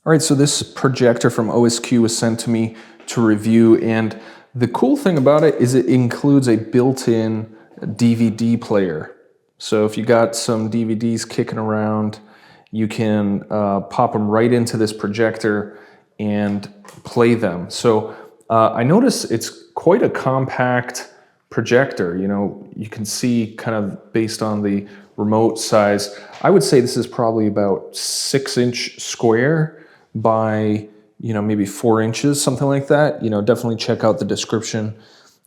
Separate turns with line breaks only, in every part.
All right, so this projector from OSQ was sent to me to review, and the cool thing about it is it includes a built-in DVD player. So if you got some DVDs kicking around, you can pop them right into this projector and play them. So I notice it's quite a compact projector. You know, you can see kind of based on the remote size, I would say this is probably about 6-inch square by, you know, maybe 4 inches, something like that. You know, definitely check out the description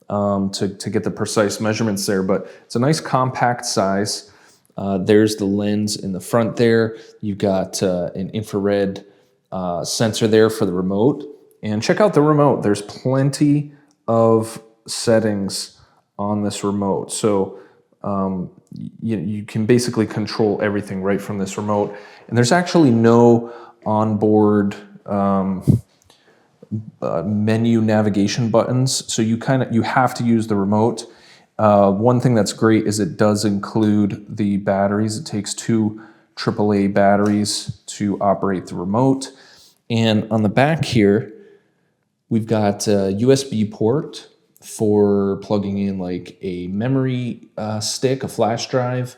to get the precise measurements there, but it's a nice compact size. There's the lens in the front there. You've got an infrared sensor there for the remote. And check out the remote. There's plenty of settings on this remote. So you can basically control everything right from this remote. And there's actually no onboard menu navigation buttons, so you have to use the remote. One thing that's great is it does include the batteries. It takes 2 AAA batteries to operate the remote. And on the back here, we've got a USB port for plugging in like a memory stick, a flash drive,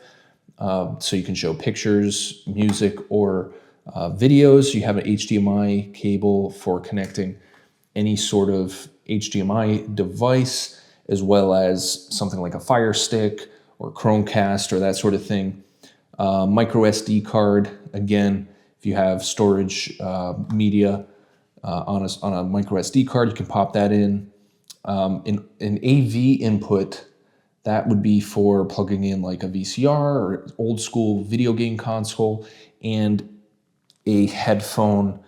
so you can show pictures, music, or videos. You have an HDMI cable for connecting any sort of HDMI device, as well as something like a Fire Stick or Chromecast or that sort of thing. Micro SD card, again, if you have storage media on a micro SD card, you can pop that in. An AV input, that would be for plugging in like a VCR or old school video game console, and a headphone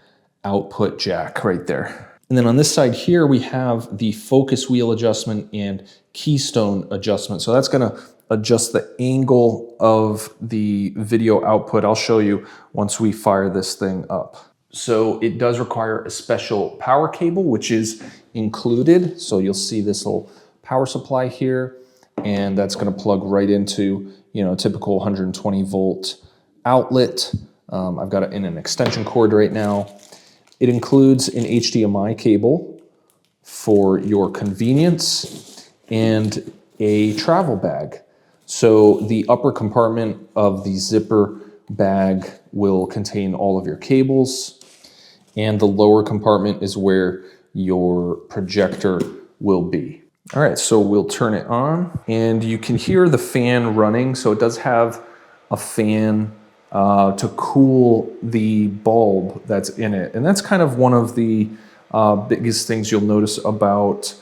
output jack right there. And then on this side here, we have the focus wheel adjustment and keystone adjustment. So that's gonna adjust the angle of the video output. I'll show you once we fire this thing up. So it does require a special power cable, which is included. So you'll see this little power supply here, and that's gonna plug right into, you know, a typical 120 volt outlet. I've got it in an extension cord right now. It includes an HDMI cable for your convenience and a travel bag. So the upper compartment of the zipper bag will contain all of your cables, and the lower compartment is where your projector will be. All right, so we'll turn it on, and you can hear the fan running. So it does have a fan to cool the bulb that's in it. And that's kind of one of the biggest things you'll notice about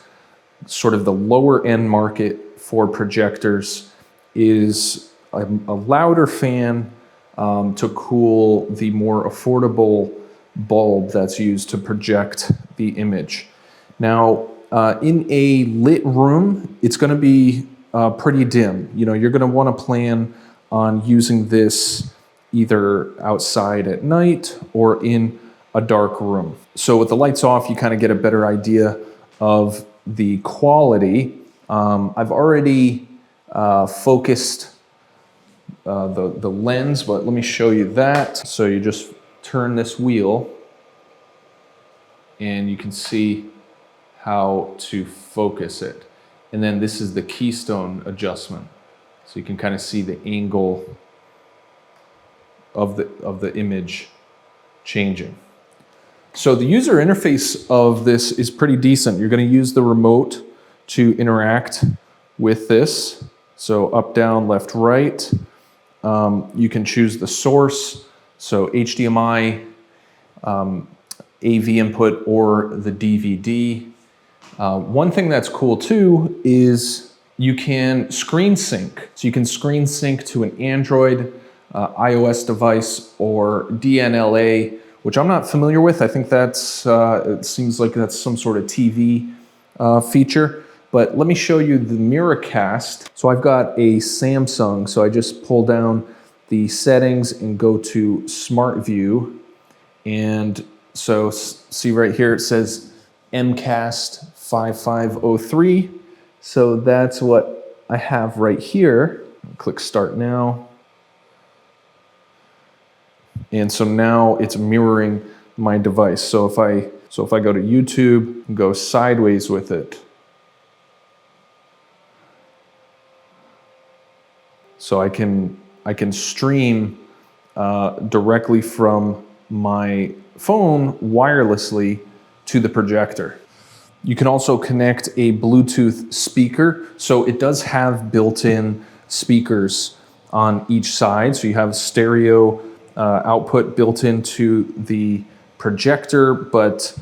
sort of the lower end market for projectors is a louder fan to cool the more affordable bulb that's used to project the image. Now, in a lit room, it's gonna be pretty dim. You know, you're gonna wanna plan on using this either outside at night or in a dark room. So with the lights off, you kind of get a better idea of the quality. I've already focused the lens, but let me show you that. So you just turn this wheel and you can see how to focus it. And then this is the keystone adjustment. So you can kind of see the angle of the image changing. So the user interface of this is pretty decent. You're going to use the remote to interact with this. So up, down, left, right. You can choose the source, so HDMI, AV input, or the DVD. One thing that's cool too is you can screen sync. So you can screen sync to an Android, iOS device, or DNLA, which I'm not familiar with. I think that's, it seems like that's some sort of TV feature. But let me show you the Miracast. So I've got a Samsung, so I just pull down the settings and go to Smart View. And so see right here, it says MCast 5503. So that's what I have right here. Click Start Now. And so now it's mirroring my device. So if I go to YouTube and go sideways with it, so I can stream directly from my phone wirelessly to the projector. You can also connect a Bluetooth speaker. So it does have built-in speakers on each side. So you have stereo output built into the projector, but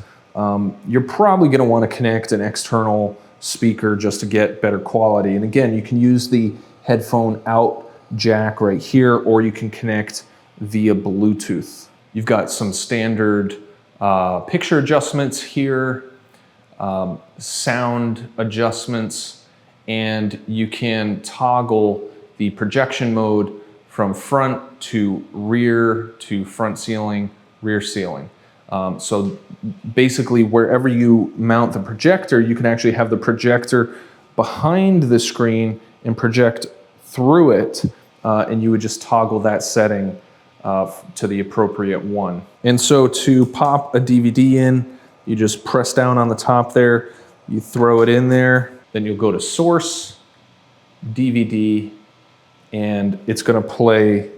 you're probably going to want to connect an external speaker just to get better quality. And again, you can use the headphone out jack right here, or you can connect via Bluetooth. You've got some standard picture adjustments here, sound adjustments, and you can toggle the projection mode from front to rear to front ceiling, rear ceiling. So basically wherever you mount the projector, you can actually have the projector behind the screen and project through it, and you would just toggle that setting to the appropriate one. And so to pop a DVD in, you just press down on the top there, you throw it in there, then you'll go to source, DVD, and it's gonna play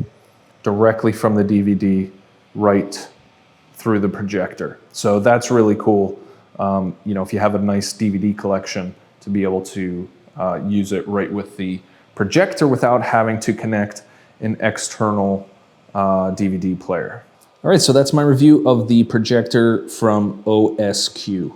directly from the DVD right through the projector. So that's really cool. You know, if you have a nice DVD collection, to be able to use it right with the projector without having to connect an external DVD player. All right, so that's my review of the projector from OSQ.